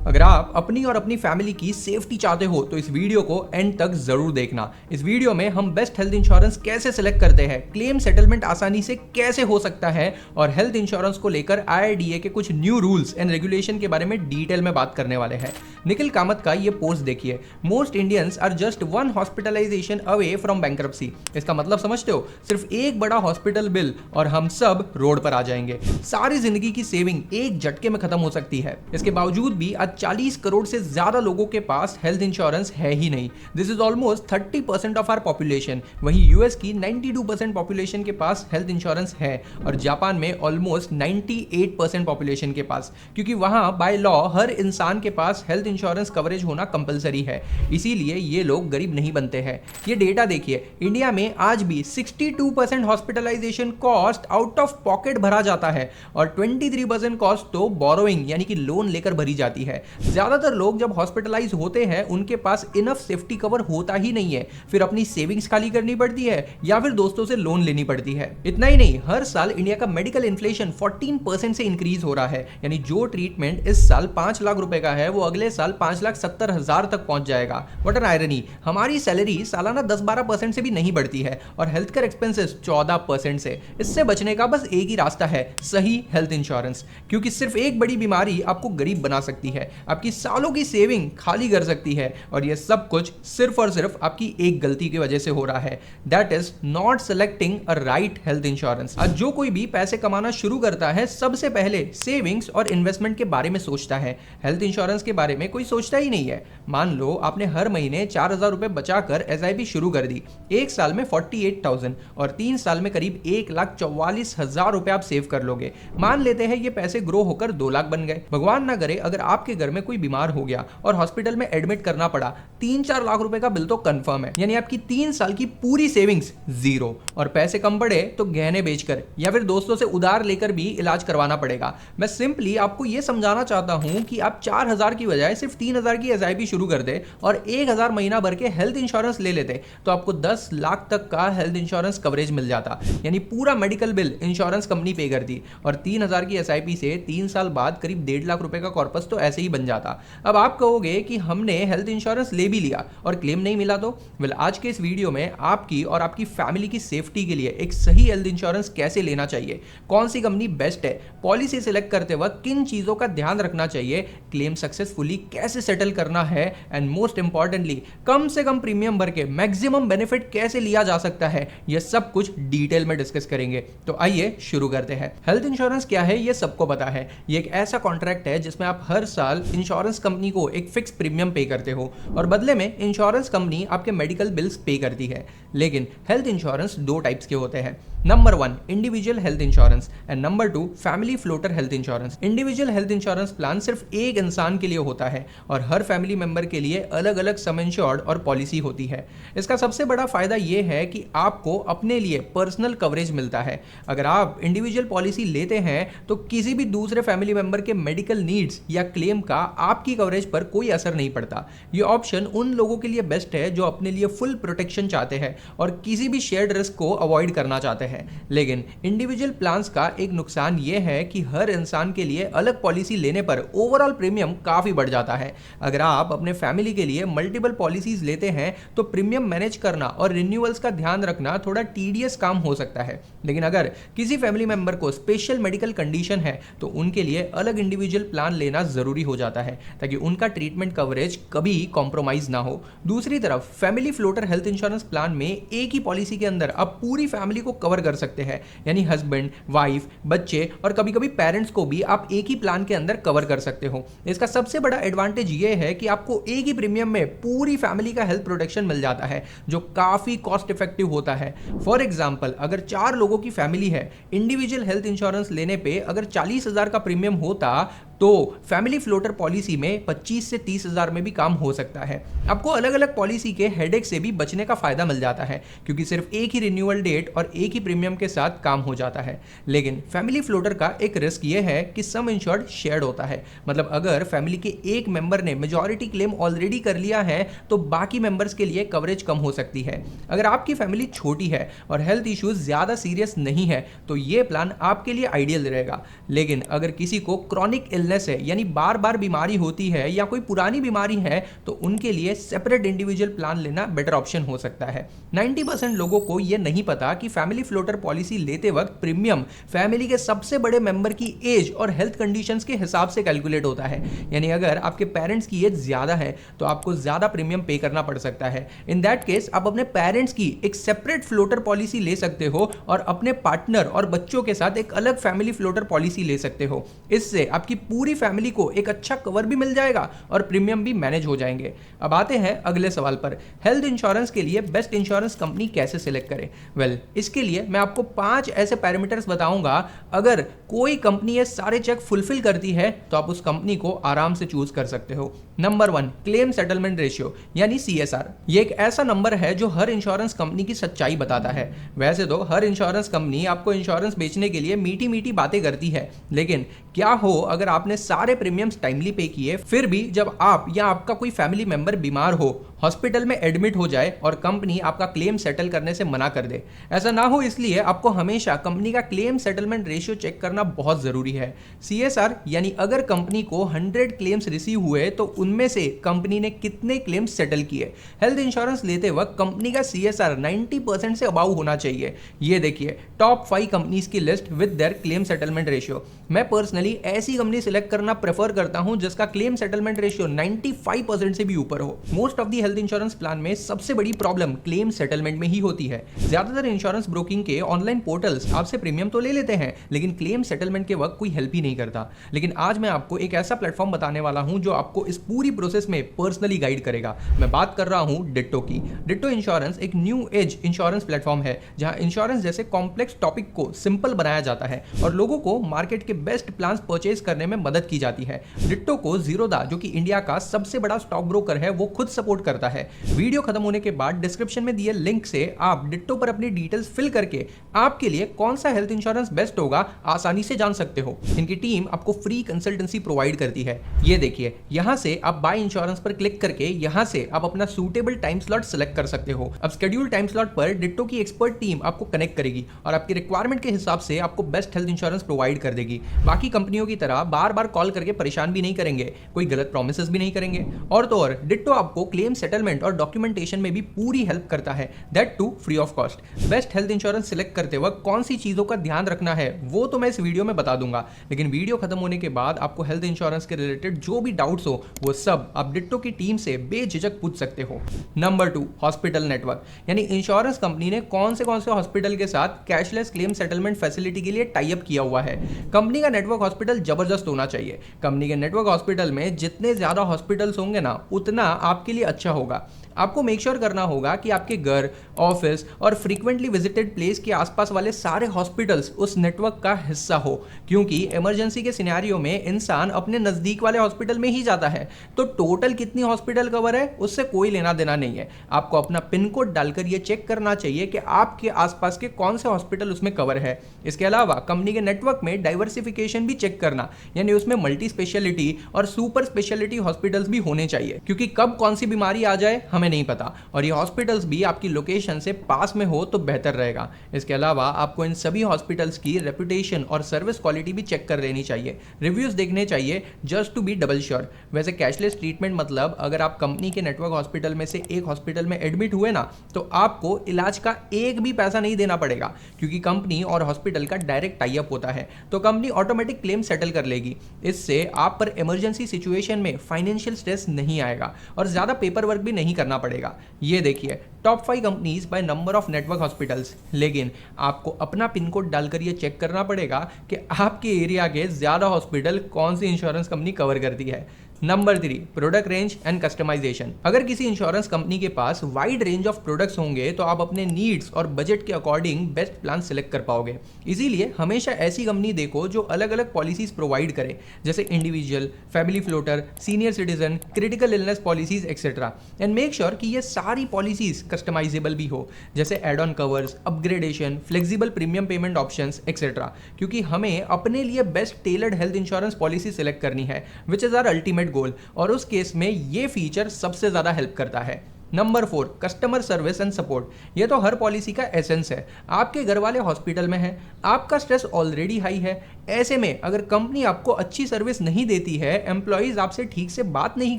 अगर आप अपनी और अपनी फैमिली की सेफ्टी चाहते हो तो इस वीडियो को एंड तक जरूर देखना। इस वीडियो में हम बेस्ट हेल्थ इंश्योरेंस कैसे सिलेक्ट करते हैं, क्लेम सेटलमेंट आसानी से कैसे हो सकता है और हेल्थ इंश्योरेंस को लेकर IRDA के कुछ न्यू रूल्स एंड रेगुलेशन के बारे में डिटेल में बात करने वाले हैं। निखिल कामत का ये पोस्ट देखिए, most Indians are just one hospitalisation away from bankruptcy. इसका मतलब समझते हो, सिर्फ एक बड़ा हॉस्पिटल बिल और हम सब रोड पर आ जाएंगे। सारी जिंदगी की सेविंग एक झटके में खत्म हो सकती है। इसके बावजूद भी आज 40 करोड़ से ज्यादा लोगों के पास हेल्थ इंश्योरेंस है ही नहीं। This is almost 30% of our population. वहीं यूएस की 92% पॉपुलेशन के पास हेल्थ इंश्योरेंस है और जापान में ऑलमोस्ट 98% पॉपुलेशन के पास, क्योंकि वहां बाय लॉ हर इंसान के पास हेल्थ इंश्योरेंस कवरेज होना कंपलसरी है। इसीलिए ये लोग गरीब नहीं बनते हैं। ये डेटा देखिए, इंडिया में आज भी 62% hospitalisation cost out of pocket भरा जाता है और 23% कॉस्ट तो बोरोइंग यानी कि लोन लेकर भरी जाती है। ज्यादातर लोग जब हॉस्पिटलाइज होते हैं उनके पास इनफ सेफ्टी कवर होता ही नहीं है, फिर अपनी सेविंग्स खाली करनी पड़ती है या फिर दोस्तों से लोन लेनी पड़ती है। इतना ही नहीं, हर साल इंडिया का मेडिकल इन्फ्लेशन 14% से इंक्रीज हो रहा है, यानी जो ट्रीटमेंट इस साल 5 लाख रुपए का है वो अगले साल 5,70,000 तक पहुंच जाएगा। व्हाट एन आयरनी, हमारी सैलरी सालाना 10-12% से भी नहीं बढ़ती है और हेल्थ केयर एक्सपेंसेस 14% से। इससे बचने का बस एक ही रास्ता है, सही हेल्थ इंश्योरेंस, क्योंकि सिर्फ एक बड़ी बीमारी आपको गरीब बना सकती है, आपकी सालों की सेविंग खाली कर सकती है और यह सब कुछ सिर्फ और सिर्फ आपकी एक गलती की वजह से हो रहा है, that is not selecting a right health insurance. आज जो कोई भी पैसे कमाना शुरू करता है सबसे पहले सेविंग्स और इन्वेस्टमेंट के बारे में सोचता है, हेल्थ इंश्योरेंस के बारे में कोई सोचता ही नहीं है। मान लो आपने हर महीने 4,000 रुपए बचाकर SIP शुरू कर दी, एक साल में 48,000 और 3 साल में करीब 1,44,000 रुपए आप सेव कर लोगे। मान लेते हैं ये पैसे ग्रो होकर 2 लाख बन गए। भगवान ना करे अगर आपके घर में कोई बीमार हो गया और हॉस्पिटल में एडमिट करना पड़ा, 3-4 लाख रुपए का बिल तो कंफर्म है, यानी आपकी 3 साल की पूरी सेविंग्स जीरो। और पैसे कम पड़े तो गहने बेचकर या फिर दोस्तों से उधार लेकर भी इलाज करवाना पड़ेगा। मैं सिंपली आपको यह समझाना चाहता हूं कि आप 4,000 की बजाय सिर्फ 3,000 की SIP शुरू कर दे और 1,000 महीना भर के हेल्थ इंश्योरेंस ले लेते तो आपको 10 लाख तक का हेल्थ इंश्योरेंस कवरेज मिल जाता, यानी पूरा मेडिकल बिल इंश्योरेंस कंपनी पे करती और 3,000 की SIP से 3 साल बाद करीब 1.5 लाख रुपए का कॉर्पस तो ऐसे ही बन जाता। अब आप कहोगे कि हमने हेल्थ इंश्योरेंस ले भी लिया और क्लेम नहीं मिला तो? वेल, आज के इस वीडियो में आपकी और आपकी फैमिली की सेफ्टी के लिए एक सही हेल्थ इंश्योरेंस कैसे लेना चाहिए, कौन सी कंपनी बेस्ट है, पॉलिसी सिलेक्ट करते वक्त किन चीजों का ध्यान रखना चाहिए, क्लेम सक्सेसफुली कैसे सेटल करना है एंड मोस्ट इंपॉर्टेंटली कम से कम प्रीमियम भर के मैक्सिमम बेनिफिट कैसे लिया जा सकता है, यह सब कुछ डिटेल में डिस्कस करेंगे। तो आइए शुरू करते हैं। हेल्थ इंश्योरेंस क्या है ये सबको पता है। ये एक ऐसा कॉन्ट्रैक्ट है जिसमें आप हर साल इंश्योरेंस कंपनी को एक फिक्स प्रीमियम पे करते हो और बदले में इंश्योरेंस कंपनी आपके मेडिकल बिल्स पे करती है। लेकिन हेल्थ इंश्योरेंस 2 टाइप्स के होते हैं। Number 1 individual health insurance and number 2 family floater health insurance. Individual health insurance plan सिर्फ एक इंसान के लिए होता है और हर फैमिली मेंबर के लिए अलग अलग सम इंश्योर्ड और पॉलिसी होती है। इसका सबसे बड़ा फायदा यह है कि आपको अपने लिए पर्सनल कवरेज मिलता है। अगर आप इंडिविजुअल पॉलिसी लेते हैं तो किसी भी दूसरे फैमिली मेंबर के मेडिकल नीड्स या क्लेम का आपकी कवरेज पर कोई असर नहीं पड़ता। यह ऑप्शन उन लोगों के लिए बेस्ट है जो अपने लिए फुल प्रोटेक्शन चाहते हैं और किसी भी शेयर्ड रिस्क को अवॉइड करना चाहते हैं। लेकिन इंडिविजुअल प्लान्स का एक नुकसान यह है कि हर इंसान के लिए अलग पॉलिसी लेने पर ओवरऑल प्रीमियम काफी बढ़ जाता है। अगर आप अपने फैमिली के लिए मल्टीपल पॉलिसीज लेते हैं तो प्रीमियम मैनेज करना और रिन्यूअल्स का ध्यान रखना थोड़ा टीडियस काम हो सकता है। लेकिन अगर किसी फैमिली मेंबर को स्पेशल मेडिकल कंडीशन है तो उनके लिए अलग इंडिविजुअल प्लान लेना जरूरी हो जाता है ताकि उनका ट्रीटमेंट कवरेज कभी कॉम्प्रोमाइज ना हो। दूसरी तरफ family floater health insurance plan में एक ही पॉलिसी के अंदर आप पूरी फैमिली को कवर कर सकते हैं, यानी हस्बैंड, वाइफ, बच्चे और कभी कभी पेरेंट्स को भी आप एक ही प्लान के अंदर कवर कर सकते हो। इसका सबसे बड़ा एडवांटेज यह है कि आपको एक ही प्रीमियम में पूरी फैमिली का हेल्थ प्रोटेक्शन मिल जाता है जो काफी कॉस्ट इफेक्टिव होता है। फॉर एग्जांपल, अगर 4 लोगों की फैमिली है, इंडिविजुअल हेल्थ इंश्योरेंस लेने पे अगर 40,000 का प्रीमियम होता तो फैमिली फ्लोटर पॉलिसी में 25 से 30,000 में भी काम हो सकता है। आपको अलग अलग पॉलिसी के हेडेक से भी बचने का फायदा मिल जाता है क्योंकि सिर्फ एक ही रिन्यूअल डेट और एक ही प्रीमियम के साथ काम हो जाता है। लेकिन फैमिली फ्लोटर का एक रिस्क यह है कि सम इंश्योर्ड शेयर्ड होता है, मतलब अगर फैमिली के एक मेंबर ने मेजॉरिटी क्लेम ऑलरेडी कर लिया है तो बाकी मेंबर्स के लिए कवरेज कम हो सकती है। अगर आपकी फैमिली छोटी है और हेल्थ इश्यूज ज्यादा सीरियस नहीं है तो यह प्लान आपके लिए आइडियल रहेगा। लेकिन अगर किसी को क्रॉनिक इलनेस इलनेस है यानी बार बार बीमारी होती है या कोई पुरानी बीमारी है तो उनके लिए सेपरेट इंडिविजुअल प्लान लेना बेटर ऑप्शन हो सकता है। 90% लोगों को यह नहीं पता कि फैमिली फ्लोटर पॉलिसी लेते वक्त प्रीमियम फैमिली के सबसे बड़े मेंबर की एज और हेल्थ कंडीशंस के हिसाब से कैलकुलेट होता है। यानी अगर आपके पेरेंट्स की एज ज्यादा है तो आपको ज्यादा प्रीमियम पे करना पड़ सकता है। इन दैट केस आप अपने पेरेंट्स की एक सेपरेट फ्लोटर पॉलिसी ले सकते हो और अपने पार्टनर और बच्चों के साथ एक अलग फैमिली फ्लोटर पॉलिसी ले सकते हो। इससे आपकी पूरी फैमिली को एक अच्छा कवर भी मिल जाएगा और प्रीमियम भी मैनेज हो जाएंगे। अब आते हैं अगले सवाल पर, हेल्थ इंश्योरेंस के लिए बेस्ट इंश्योरेंस कंपनी कैसे सिलेक्ट करें। वेल, इसके लिए मैं आपको 5 ऐसे पैरामीटर्स बताऊंगा। अगर कोई कंपनी ये सारे चेक फुलफिल करती है तो आप उस कंपनी को आराम से चूज कर सकते हो। नंबर 1, क्लेम सेटलमेंट रेशियो यानी CSR। ये एक ऐसा नंबर है जो हर इंश्योरेंस कंपनी की सच्चाई बताता है। वैसे तो हर इंश्योरेंस कंपनी आपको इंश्योरेंस बेचने के लिए मीठी मीठी बातें करती है, लेकिन क्या हो अगर आपने सारे प्रीमियम्स टाइमली पे किए, फिर भी जब आप या आपका कोई फैमिली मेंबर बीमार हो, हॉस्पिटल में एडमिट हो जाए और कंपनी आपका क्लेम सेटल करने से मना कर दे। ऐसा ना हो इसलिए आपको हमेशा कंपनी का क्लेम सेटलमेंट रेशियो चेक करना बहुत जरूरी है। CSR यानी अगर कंपनी को 100 क्लेम्स रिसीव हुए तो उनमें से कंपनी ने कितने क्लेम्स सेटल किए। हेल्थ इंश्योरेंस लेते वक्त कंपनी का CSR 90% से अबाउ होना चाहिए। ये देखिए टॉप 5 कंपनीज की list with their claim settlement ratio. मैं पर्सनली ऐसी कंपनी सिलेक्ट करना प्रेफर करता हूं जिसका क्लेम सेटलमेंट रेशियो 95% से भी ऊपर हो। Most of the health insurance plan में सबसे बड़ी प्रॉब्लम क्लेम सेटलमेंट में ही होती है। ज्यादातर इंश्योरेंस ब्रोकिंग के ऑनलाइन पोर्टल्स आपसे प्रीमियम तो ले लेते हैं लेकिन क्लेम सेटलमेंट के वक्त कोई हेल्प ही नहीं करता। लेकिन आज मैं आपको एक ऐसा प्लेटफॉर्म बताने वाला हूं जो आपको इस पूरी प्रोसेस में पर्सनली गाइड करेगा। मैं बात कर रहा हूं डिट्टो की। डिट्टो इंश्योरेंस एक न्यू एज इंश्योरेंस प्लेटफॉर्म है जहां इंश्योरेंस जैसे कॉम्प्लेक्स टॉपिक को सिंपल बनाया जाता है और लोगों को मार्केट के बेस्ट प्लान्स परचेज करने में मदद की जाती है। डिट्टो को जीरोधा जो कि इंडिया का सबसे बड़ा स्टॉक ब्रोकर है वो खुद सपोर्ट करता है। वीडियो खत्म होने के बाद डिस्क्रिप्शन में दिए लिंक से आप डिट्टो पर अपनी डिटेल्स फिल करके आपके लिए कौन सा हेल्थ इंश्योरेंस बेस्ट होगा आसानी से जान सकते हो। इनकी टीम आपको फ्री कंसल्टेंसी प्रोवाइड करती है। ये देखिए यहां से आप बाय इंश्योरेंस पर क्लिक करके यहां से आप अपना सूटेबल टाइम स्लॉट सिलेक्ट कर सकते हो। अब शेड्यूल टाइम स्लॉट पर डिट्टो की एक्सपर्ट टीम आपको कनेक्ट करेगी और आपकी रिक्वायरमेंट के हिसाब से आपको बेस्ट हेल्थ इंश्योरेंस प्रोवाइड कर देगी। बाकी कंपनियों की तरह बार बार कॉल करके परेशान भी नहीं करेंगे, कोई गलत प्रॉमिसेस भी नहीं करेंगे। और तो और डिट्टो आपको क्लेम सेटलमेंट और डॉक्यूमेंटेशन में भी पूरी हेल्प करता है, that too free of cost. Best health insurance select करते वक्त कौन सी चीजों का ध्यान रखना है वो तो मैं इस वीडियो में बता दूंगा, लेकिन वीडियो खत्म होने के बाद आपको हेल्थ इंश्योरेंस के रिलेटेड जो भी डाउट्स हो वो सब आप डिट्टो की टीम से बेझिझक पूछ सकते हो। नंबर 2, हॉस्पिटल नेटवर्क यानी इंश्योरेंस कंपनी ने कौन से हॉस्पिटल के साथ कैशलेस क्लेम सेटलमेंट फैसिलिटी के लिए टाई अप किया हुआ है। कंपनी का नेटवर्क हॉस्पिटल जबरदस्त होना चाहिए। कंपनी के नेटवर्क हॉस्पिटल में जितने ज्यादा हॉस्पिटल्स होंगे ना उतना आपके लिए अच्छा होगा। आपको मेक श्योर करना होगा कि आपके घर, ऑफिस और फ्रीक्वेंटली विजिटेड प्लेस के आसपास वाले सारे हॉस्पिटल्स उस नेटवर्क का हिस्सा हो, क्योंकि इमरजेंसी के सिनेरियो में इंसान अपने नजदीक वाले हॉस्पिटल में ही जाता है। तो टोटल कितनी हॉस्पिटल कवर है उससे कोई लेना देना नहीं है। आपको अपना पिन कोड डालकर यह चेक करना चाहिए कि आपके आसपास के कौन से हॉस्पिटल उसमें कवर है। इसके अलावा कंपनी के नेटवर्क में डाइवर्सिफिकेशन भी चेक करना, यानी उसमें मल्टी स्पेशलिटी और सुपर स्पेशलिटी हॉस्पिटल्स भी होने चाहिए, क्योंकि कब कौन सी बीमारी आ जाए हमें नहीं पता, और ये हॉस्पिटल्स भी आपकी लोकेशन से पास में हो तो बेहतर रहेगा। इसके अलावा आपको इन सभी हॉस्पिटल्स की रेपुटेशन और सर्विस क्वालिटी भी चेक कर लेनी चाहिए, रिव्यूज देखने चाहिए just to be double sure. वैसे कैशलेस ट्रीटमेंट मतलब अगर आप कंपनी के नेटवर्क हॉस्पिटल में से एक हॉस्पिटल में एडमिट हुए ना तो आपको इलाज का एक भी पैसा नहीं देना पड़ेगा, क्योंकि कंपनी और हॉस्पिटल का डायरेक्ट टाई अप होता है, तो कंपनी ऑटोमेटिक क्लेम सेटल कर लेगी। इससे आप पर इमरजेंसी सिचुएशन में फाइनेंशियल स्ट्रेस नहीं आएगा और ज्यादा पेपर वर्क भी नहीं करना पड़ेगा। ये देखिए top 5 companies by number of network hospitals, लेकिन आपको अपना पिन कोड डालकर ये चेक करना पड़ेगा कि आपके एरिया के ज्यादा हॉस्पिटल कौन सी इंश्योरेंस कंपनी कवर करती है। Number 3, product range and customisation. अगर किसी इंश्योरेंस कंपनी के पास वाइड रेंज ऑफ प्रोडक्ट्स होंगे तो आप अपने नीड्स और बजट के अकॉर्डिंग बेस्ट प्लान सिलेक्ट कर पाओगे। इसीलिए हमेशा ऐसी कंपनी देखो जो अलग अलग पॉलिसीज प्रोवाइड करे, जैसे individual, family floater, senior citizen, critical illness policies etcetera, and make sure कि ये सारी पॉलिसीज कस्टमाइजेबल भी हो, जैसे add on covers, upgradation, flexible premium payment options etcetera, क्योंकि हमें अपने लिए best tailored health insurance policy select करनी है, which is our ultimate goal, और उस केस में ये फीचर सबसे ज्यादा हेल्प करता है। Number 4, customer service and support. ये तो हर पॉलिसी का एसेंस है। आपके घर वाले हॉस्पिटल में हैं, आपका स्ट्रेस ऑलरेडी हाई है, ऐसे में अगर कंपनी आपको अच्छी सर्विस नहीं देती है, एम्प्लॉइज आपसे ठीक से बात नहीं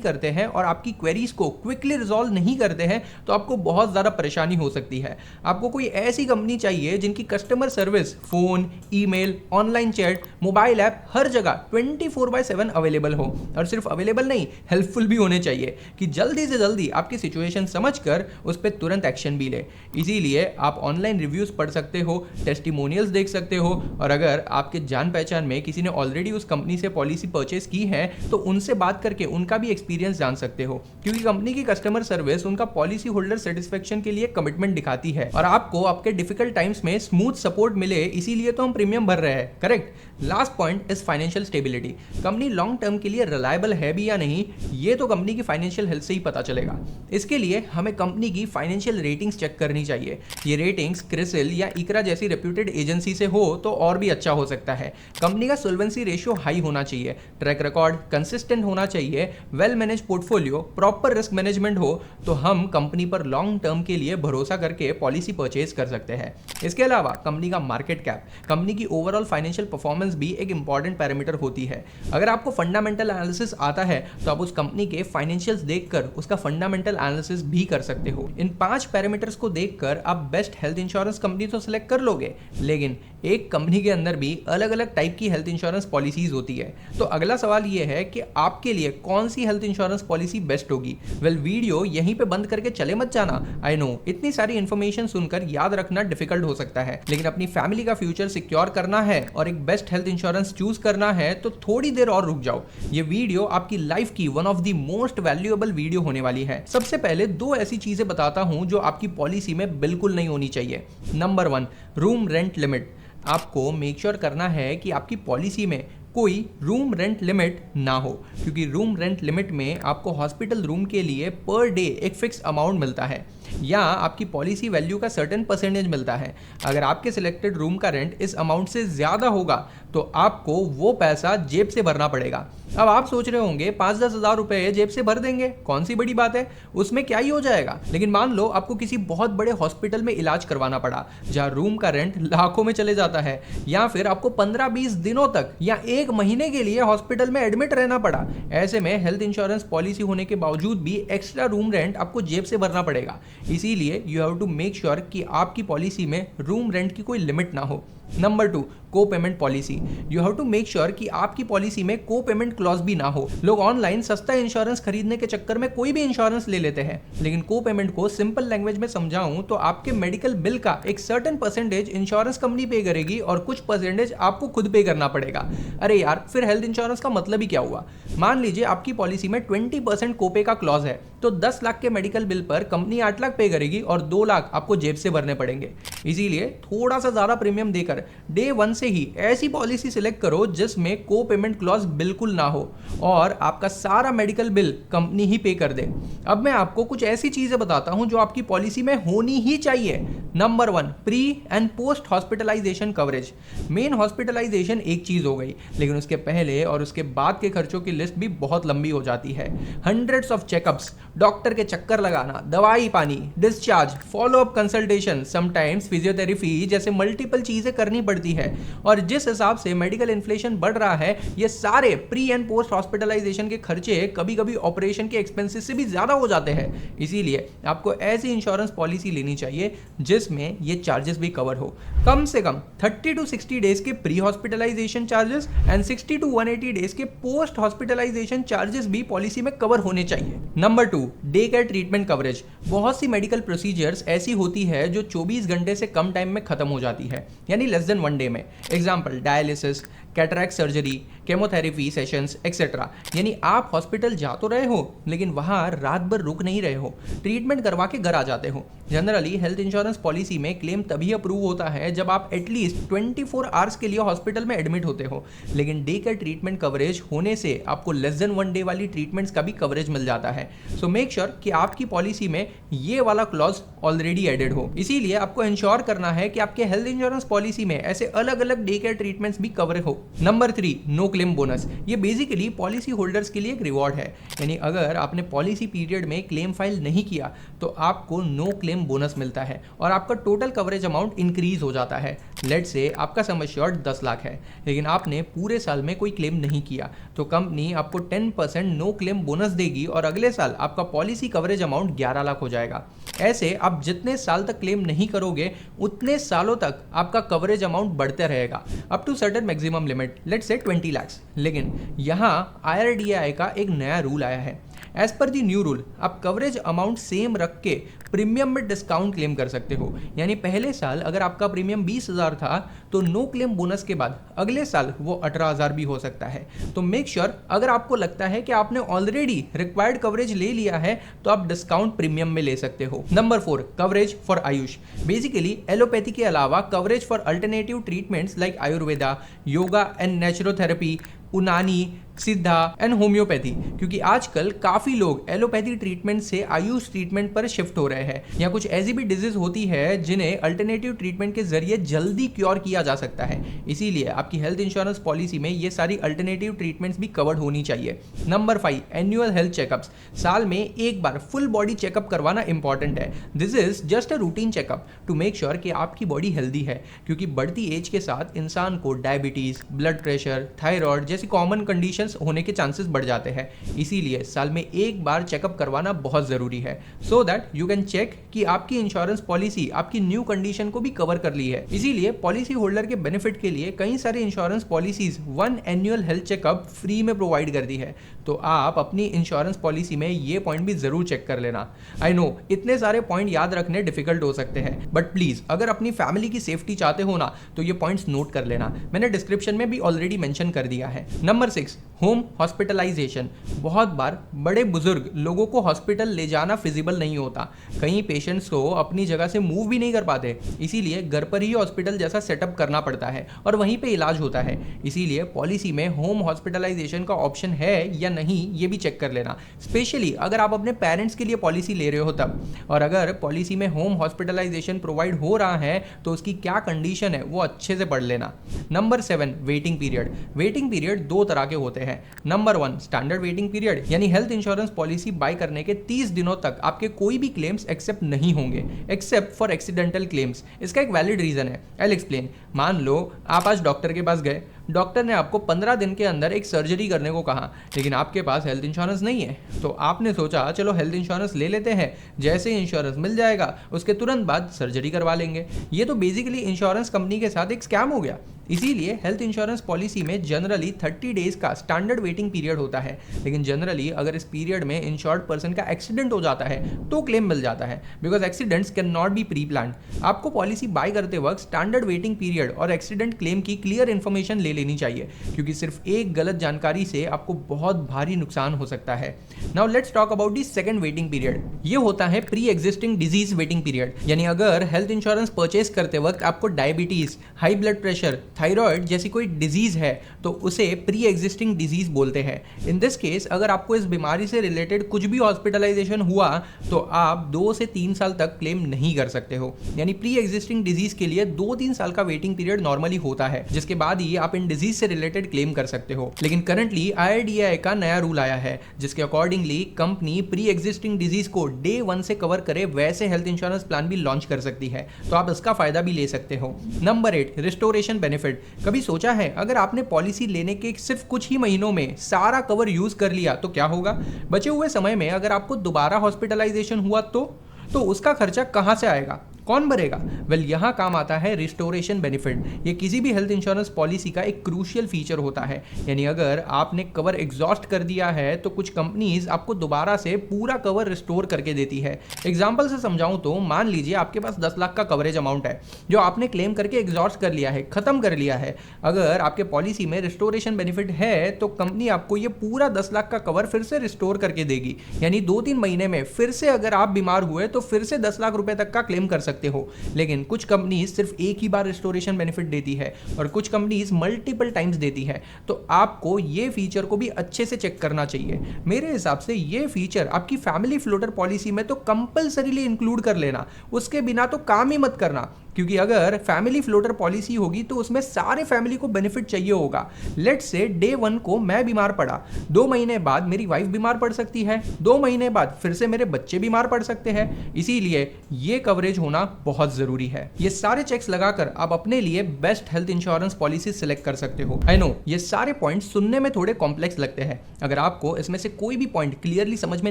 करते हैं और आपकी क्वेरीज को क्विकली रिजॉल्व नहीं करते हैं, तो आपको बहुत ज़्यादा परेशानी हो सकती है। आपको कोई ऐसी कंपनी चाहिए जिनकी customer service phone, email, online chat, mobile app हर जगह 24/7 अवेलेबल हो, और सिर्फ अवेलेबल नहीं, हेल्पफुल भी होने चाहिए कि जल्दी से जल्दी आपकी सिचुएशन समझकर उस पर तुरंत एक्शन भी ले। इसीलिए आप ऑनलाइन रिव्यूज पढ़ सकते हो, टेस्टिमोनियल्स देख सकते हो, और अगर आपके जान पहचान में किसी ने ऑलरेडी उस कंपनी से पॉलिसी परचेस की है तो उनसे बात करके उनका भी एक्सपीरियंस जान सकते हो, क्योंकि कंपनी की कस्टमर सर्विस उनका पॉलिसी होल्डर सेटिस्फेक्शन के लिए कमिटमेंट दिखाती है और आपको आपके डिफिकल्ट टाइम्स में स्मूथ सपोर्ट मिले, इसीलिए तो हम प्रीमियम भर रहे हैं। Correct. Last point is financial stability. Company long term के लिए रिलायबल है भी या नहीं, ये तो कंपनी की फाइनेंशियल हेल्थ से ही पता चलेगा। इसके लिए हमें कंपनी की फाइनेंशियल रेटिंग्स चेक करनी चाहिए। ये रेटिंग्स क्रिसिल या इकरा जैसी रेप्यूटेड एजेंसी से हो तो और भी अच्छा हो सकता है। कंपनी का सोल्वेंसी रेशियो हाई होना चाहिए, ट्रैक रिकॉर्ड कंसिस्टेंट होना चाहिए, well manage portfolio, proper risk management हो, तो हम कंपनी पर लॉन्ग टर्म के लिए भरोसा करके पॉलिसी परचेज कर सकते हैं। इसके अलावा कंपनी का मार्केट कैप, कंपनी की ओवरऑल फाइनेंशियल परफॉर्मेंस भी एक इंपॉर्टेंट पैरामीटर होती है। अगर आपको फंडामेंटल एनालिसिस आता है तो आप उस कंपनी के फाइनेंशियल्स देखकर उसका फंडामेंटल एनालिसिस भी कर सकते हो। इन 5 पैरामीटर्स को देखकर आप बेस्ट हेल्थ इंश्योरेंस कंपनी तो सिलेक्ट कर लोगे, लेकिन एक कंपनी के अंदर भी अलग अलग टाइप की हेल्थ इंश्योरेंस पॉलिसीज होती है। तो अगला सवाल यह है कि आपके लिए कौन सी हेल्थ इंश्योरेंस पॉलिसी बेस्ट होगी। वेल, वीडियो यहीं पे बंद करके चले मत जाना। आई नो इतनी सारी इंफॉर्मेशन सुनकर याद रखना डिफिकल्ट हो सकता है, लेकिन अपनी फैमिली का फ्यूचर सिक्योर करना है और एक बेस्ट हेल्थ इंश्योरेंस चूज करना है तो थोड़ी देर और रुक जाओ। ये वीडियो आपकी लाइफ की one of the most valuable video होने वाली है। सबसे पहले 2 ऐसी चीजें बताता हूं जो आपकी पॉलिसी में बिल्कुल नहीं होनी चाहिए। Number 1, room rent limit. आपको मेक श्योर करना है कि आपकी पॉलिसी में कोई रूम रेंट लिमिट ना हो, क्योंकि रूम रेंट लिमिट में आपको हॉस्पिटल रूम के लिए पर डे एक फिक्स अमाउंट मिलता है या आपकी पॉलिसी वैल्यू का सर्टेन परसेंटेज मिलता है। अगर आपके सिलेक्टेड रूम का रेंट इस अमाउंट से ज़्यादा होगा तो आपको वो पैसा जेब से भरना पड़ेगा। अब आप सोच रहे होंगे 5-10 हज़ार रुपये जेब से भर देंगे, कौन सी बड़ी बात है, उसमें क्या ही हो जाएगा। लेकिन मान लो आपको किसी बहुत बड़े हॉस्पिटल में इलाज करवाना पड़ा जहाँ रूम का रेंट लाखों में चले जाता है, या फिर आपको 15-20 दिनों तक या 1 महीने के लिए हॉस्पिटल में एडमिट रहना पड़ा। ऐसे में हेल्थ इंश्योरेंस पॉलिसी होने के बावजूद भी एक्स्ट्रा रूम रेंट आपको जेब से भरना पड़ेगा। इसीलिए you have to make sure कि आपकी पॉलिसी में रूम रेंट की कोई लिमिट ना हो। Number 2, co payment policy. You have to make sure कि आपकी पॉलिसी में को पेमेंट क्लॉज भी ना हो। लोग ऑनलाइन सस्ता इंश्योरेंस खरीदने के चक्कर में कोई भी इंश्योरेंस ले लेते हैं, लेकिन को पेमेंट को सिंपल लैंग्वेज में समझाऊं तो आपके मेडिकल बिल का एक सर्टेन परसेंटेज इंश्योरेंस कंपनी पे करेगी और कुछ परसेंटेज आपको खुद पे करना पड़ेगा। अरे यार, फिर हेल्थ इंश्योरेंस का मतलब ही क्या हुआ। मान लीजिए आपकी पॉलिसी में 20% कोपे का क्लॉज है, तो 10 लाख के मेडिकल बिल पर कंपनी 8 लाख पे करेगी और 2 लाख आपको जेब से भरने पड़ेंगे। इसीलिए थोड़ा सा ज्यादा प्रीमियम देकर डे 1 से ही ऐसी पॉलिसी सिलेक्ट करो जिसमें को पेमेंट क्लॉज बिल्कुल ना हो और आपका सारा मेडिकल बिल कंपनी ही पे कर दे। अब मैं आपको कुछ ऐसी चीजें बताता हूं जो आपकी पॉलिसी में होनी ही चाहिए। Number 1, pre and post hospitalisation coverage. Main hospitalisation एक चीज हो गई, लेकिन उसके पहले और उसके बाद के खर्चों की लिस्ट भी बहुत लंबी हो जाती है। हंड्रेड्स ऑफ चेकअप्स, डॉक्टर के चक्कर लगाना, दवाई पानी, discharge, follow up consultation, sometimes physiotherapy जैसे मल्टीपल चीजें करनी पड़ती है। और जिस हिसाब से मेडिकल इन्फ्लेशन बढ़ रहा है, ये सारे प्री एंड पोस्ट हॉस्पिटलाइजेशन के खर्चे कभी कभी ऑपरेशन के एक्सपेंसेस से भी ज्यादा हो जाते हैं। इसीलिए आपको ऐसी इंश्योरेंस पॉलिसी लेनी चाहिए जिसमें ये चार्जेस भी कवर हो। कम से कम 30 to 60 डेज के pre hospitalisation charges and 60 to 180 days के पोस्ट हॉस्पिटलाइजेशन चार्जेस भी पॉलिसी में कवर होने चाहिए। Number 2, day care treatment coverage. बहुत सी मेडिकल प्रोसीजर्स ऐसी होती है जो 24 घंटे से कम टाइम में खत्म हो जाती है, यानी लेस देन 1 डे में। Example, dialysis, cataract surgery, chemotherapy sessions etcetera. यानी आप हॉस्पिटल जा तो रहे हो लेकिन वहां रात भर रुक नहीं रहे हो, ट्रीटमेंट करवा के घर आ जाते हो। जनरली हेल्थ इंश्योरेंस पॉलिसी में क्लेम तभी अप्रूव होता है जब आप एटलीस्ट 24 आवर्स के लिए हॉस्पिटल में एडमिट होते हो, लेकिन डे केयर ट्रीटमेंट कवरेज होने से आपको लेस देन 1 डे वाली ट्रीटमेंट्स का भी कवरेज मिल जाता है। सो मेक श्योर कि आपकी पॉलिसी में ये वाला क्लॉज ऑलरेडी एडेड हो। इसीलिए आपको इंश्योर करना है कि आपके हेल्थ इंश्योरेंस पॉलिसी में ऐसे अलग अलग डे केयर ट्रीटमेंट्स भी कवर हो। Number 3, no claim bonus. ये बेसिकली पॉलिसी होल्डर्स के लिए एक रिवॉर्ड है, यानी अगर आपने पॉलिसी पीरियड में क्लेम फाइल नहीं किया तो आपको नो क्लेम बोनस मिलता है और आपका टोटल कवरेज अमाउंट इंक्रीज हो जाता है। लेट से आपका सम एश्योर्ड 10 लाख है, लेकिन आपने पूरे साल में कोई क्लेम नहीं किया, तो कंपनी आपको 10% नो क्लेम बोनस देगी और अगले साल आपका पॉलिसी कवरेज अमाउंट 11 लाख हो जाएगा। ऐसे आप जितने साल तक क्लेम नहीं करोगे उतने सालों तक आपका कवरेज अमाउंट बढ़ते रहेगा up to certain maximum limit, let's say 20 lakh. लेकिन यहाँ IRDAI का एक नया रूल आया है। एज पर दी न्यू रूल आप कवरेज अमाउंट सेम रख के प्रीमियम में डिस्काउंट क्लेम कर सकते हो। यानी पहले साल अगर आपका प्रीमियम 20,000 था तो नो क्लेम बोनस के बाद अगले साल वो 18,000 भी हो सकता है। तो मेक श्योर अगर आपको लगता है कि आपने ऑलरेडी रिक्वायर्ड कवरेज ले लिया है तो आप डिस्काउंट प्रीमियम में ले सकते हो। Number 4, coverage for Ayush. Basically allopathy के अलावा coverage for alternative treatments like Ayurveda, yoga and naturotherapy, उनानी, सिद्धा एंड होम्योपैथी, क्योंकि आजकल काफी लोग एलोपैथी ट्रीटमेंट से आयुष ट्रीटमेंट पर शिफ्ट हो रहे हैं, या कुछ ऐसी भी डिजीज होती है जिन्हें अल्टरनेटिव ट्रीटमेंट के जरिए जल्दी क्योर किया जा सकता है। इसीलिए आपकी हेल्थ इंश्योरेंस पॉलिसी में ये सारी अल्टरनेटिव ट्रीटमेंट्स भी कवर्ड होनी चाहिए। Number 5, annual health checkups. साल में एक बार फुल बॉडी चेकअप करवाना इंपॉर्टेंट है। This is just a routine checkup to make sure कि आपकी बॉडी हेल्दी है, क्योंकि बढ़ती एज के साथ इंसान को डायबिटीज, ब्लड प्रेशर, थायराइड जैसी कॉमन कंडीशन होने के चांसेस बढ़ जाते हैं। इसीलिए साल में एक बार चेकअप करवाना बहुत जरूरी है, so that you can check कि आपकी इंश्योरेंस पॉलिसी आपकी न्यू कंडीशन को भी कवर कर ली है। इसीलिए पॉलिसी होल्डर के बेनिफिट के लिए कई सारी insurance policies 1 annual health checkup free में प्रोवाइड कर दी है। तो आप अपनी इंश्योरेंस पॉलिसी में ये पॉइंट भी जरूर चेक कर लेना। आई नो इतने सारे पॉइंट याद रखने डिफिकल्ट हो सकते हैं, बट प्लीज अगर अपनी फैमिली की सेफ्टी चाहते हो ना तो ये पॉइंट्स नोट कर लेना। मैंने डिस्क्रिप्शन में भी ऑलरेडी मेंशन कर दिया है। Number 6, home hospitalisation. बहुत बार बड़े बुजुर्ग लोगों को हॉस्पिटल ले जाना फिजिबल नहीं होता। कई पेशेंट्स को अपनी जगह से मूव भी नहीं कर पाते, इसीलिए घर पर ही हॉस्पिटल जैसा सेटअप करना पड़ता है और वहीं पे इलाज होता है। इसीलिए पॉलिसी में होम हॉस्पिटलाइजेशन का ऑप्शन है या नहीं ये भी चेक कर लेना, स्पेशली अगर आप अपने पेरेंट्स के लिए पॉलिसी ले रहे हो तब। और अगर पॉलिसी में होम हॉस्पिटलाइजेशन प्रोवाइड हो रहा है तो उसकी क्या कंडीशन है वो अच्छे से पढ़ लेना। Number 7, waiting period. Waiting period 2 तरह के होते हैं। नंबर 1, स्टैंडर्ड वेटिंग पीरियड, यानी हेल्थ इंश्योरेंस पॉलिसी बाय करने के 30 दिनों तक आपके कोई भी क्लेम्स एक्सेप्ट नहीं होंगे एक्सेप्ट फॉर एक्सीडेंटल क्लेम्स। इसका एक वैलिड रीजन है, आई विल एक्सप्लेन। मान लो आप आज डॉक्टर के पास गए, डॉक्टर ने आपको 15 दिन के अंदर एक सर्जरी करने को कहा, लेकिन आपके पास हेल्थ इंश्योरेंस नहीं है, तो आपने सोचा चलो हेल्थ इंश्योरेंस ले लेते हैं, जैसे ही इंश्योरेंस मिल जाएगा उसके तुरंत बाद सर्जरी करवा लेंगे। ये तो बेसिकली इंश्योरेंस कंपनी के साथ एक स्कैम हो गया। इसीलिए हेल्थ इंश्योरेंस पॉलिसी में जनरली 30 डेज का स्टैंडर्ड वेटिंग पीरियड होता है, लेकिन जनरली अगर इस पीरियड में इंश्योर्ड पर्सन का एक्सीडेंट हो जाता है तो क्लेम मिल जाता है, because accidents can not be pre planned. आपको पॉलिसी बाय करते वक्त स्टैंडर्ड वेटिंग पीरियड और एक्सीडेंट क्लेम की क्लियर इन्फॉर्मेशन ले लेनी चाहिए, क्योंकि सिर्फ एक गलत जानकारी से आपको बहुत भारी नुकसान हो सकता है। Now let's talk about the second waiting period. ये होता है pre existing disease waiting period, यानी अगर हेल्थ इंश्योरेंस परचेज करते वक्त आपको diabetes, high blood pressure, thyroid जैसी कोई डिजीज है तो उसे प्री एग्जिस्टिंग डिजीज बोलते हैं। इन दिस केस अगर आपको इस बीमारी से रिलेटेड कुछ भी हॉस्पिटलाइजेशन हुआ तो आप 2 से 3 साल तक क्लेम नहीं कर सकते हो। यानी प्री एग्जिस्टिंग डिजीज के लिए 2-3 साल का वेटिंग पीरियड नॉर्मली होता है, जिसके बाद ही आप इन डिजीज से रिलेटेड क्लेम कर सकते हो। लेकिन करंटली IRDAI का नया रूल आया है जिसके accordingly company pre existing disease को डे 1 से कवर करे वैसे हेल्थ इंश्योरेंस प्लान भी लॉन्च कर सकती है, तो आप इसका फायदा भी ले सकते हो। Number 8, restoration benefit. कभी सोचा है अगर आपने पॉलिसी लेने के सिर्फ कुछ ही महीनों में सारा कवर यूज कर लिया तो क्या होगा? बचे हुए समय में अगर आपको दोबारा हॉस्पिटलाइजेशन हुआ तो उसका खर्चा कहां से आएगा? कौन भरेगा? वेल यहाँ काम आता है रिस्टोरेशन बेनिफिट। ये किसी भी हेल्थ इंश्योरेंस पॉलिसी का एक क्रूशियल फीचर होता है। यानी अगर आपने कवर एग्जॉस्ट कर दिया है तो कुछ कंपनीज आपको दोबारा से पूरा कवर रिस्टोर करके देती है। एग्जांपल से समझाऊं तो मान लीजिए आपके पास 10 लाख का कवरेज अमाउंट है जो आपने क्लेम करके एग्जॉस्ट कर लिया है, खत्म कर लिया है। अगर आपके पॉलिसी में रिस्टोरेशन बेनिफिट है तो कंपनी आपको ये पूरा 10 लाख का कवर फिर से रिस्टोर करके देगी। यानी 2-3 महीने में फिर से अगर आप बीमार हुए तो फिर से 10 लाख रुपए तक का क्लेम कर सकते हो। लेकिन कुछ कंपनीज सिर्फ एक ही बार रिस्टोरेशन बेनिफिट देती है और कुछ कंपनीज मल्टीपल टाइम्स देती है, तो आपको ये फीचर को भी अच्छे से चेक करना चाहिए। मेरे हिसाब से ये फीचर आपकी फैमिली फ्लोटर पॉलिसी में तो कंपलसरीली इंक्लूड कर लेना, उसके बिना तो काम ही मत करना। क्योंकि अगर फैमिली फ्लोटर पॉलिसी होगी तो उसमें सारे फैमिली को बेनिफिट चाहिए होगा। लेट्स से डे 1 को मैं बीमार पड़ा, 2 महीने बाद मेरी वाइफ बीमार पड़ सकती है, 2 महीने बाद फिर से मेरे बच्चे बीमार पड़ सकते हैं। इसीलिए ये कवरेज होना बहुत जरूरी है। ये सारे चेक्स लगाकर आप अपने लिए best health insurance policy select कर सकते हो। आई नो ये सारे पॉइंट सुनने में थोड़े कॉम्प्लेक्स लगते हैं। अगर आपको इसमें से कोई भी पॉइंट क्लियरली समझ में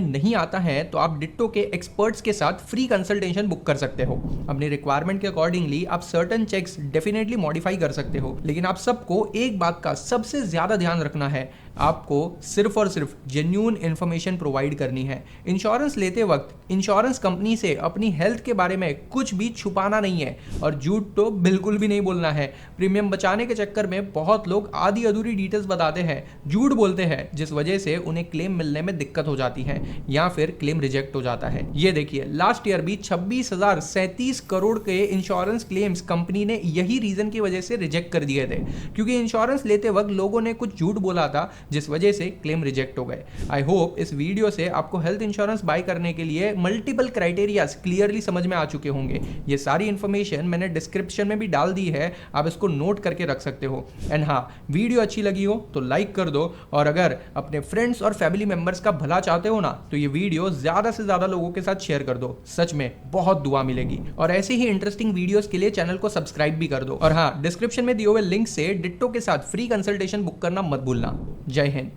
नहीं आता है तो आप डिट्टो के एक्सपर्ट्स के साथ फ्री कंसल्टेशन बुक कर सकते हो। अपनी रिक्वायरमेंट के अकॉर्डिंगली आप सर्टेन चेक्स डेफिनेटली मॉडिफाई कर सकते हो, लेकिन आप सबको एक बात का सबसे ज्यादा ध्यान रखना है, आपको सिर्फ और सिर्फ जेन्युइन इंफॉर्मेशन प्रोवाइड करनी है। इंश्योरेंस लेते वक्त इंश्योरेंस कंपनी से अपनी हेल्थ के बारे में कुछ भी छुपाना नहीं है और झूठ तो बिल्कुल भी नहीं बोलना है। प्रीमियम बचाने के चक्कर में बहुत लोग आधी अधूरी डिटेल्स बताते हैं, झूठ बोलते हैं, जिस वजह से उन्हें क्लेम मिलने में दिक्कत हो जाती है या फिर क्लेम रिजेक्ट हो जाता है। ये देखिए लास्ट ईयर भी 26,037 करोड़ के इंश्योरेंस क्लेम्स कंपनी ने यही रीजन की वजह से रिजेक्ट कर दिए थे, क्योंकि इंश्योरेंस लेते वक्त लोगों ने कुछ झूठ बोला था जिस वजह से क्लेम रिजेक्ट हो गए। आई होप इस वीडियो से आपको हेल्थ इंश्योरेंस बाय करने के लिए मल्टीपल क्राइटेरियाज क्लियरली समझ में आ चुके होंगे। ये सारी इंफॉर्मेशन मैंने डिस्क्रिप्शन में भी डाल दी है, आप इसको नोट करके रख सकते हो। एंड हाँ, वीडियो अच्छी लगी हो तो लाइक कर दो, और अगर अपने फ्रेंड्स और फैमिली मेंबर्स का भला चाहते हो ना तो ये वीडियो ज्यादा से ज्यादा लोगों के साथ शेयर कर दो। सच में बहुत दुआ मिलेगी। और ऐसे ही इंटरेस्टिंग वीडियोस के लिए चैनल को सब्सक्राइब भी कर दो। और हाँ, डिस्क्रिप्शन में दिए हुए लिंक से डिट्टो के साथ फ्री कंसल्टेशन बुक करना मत भूलना। जय हिंद।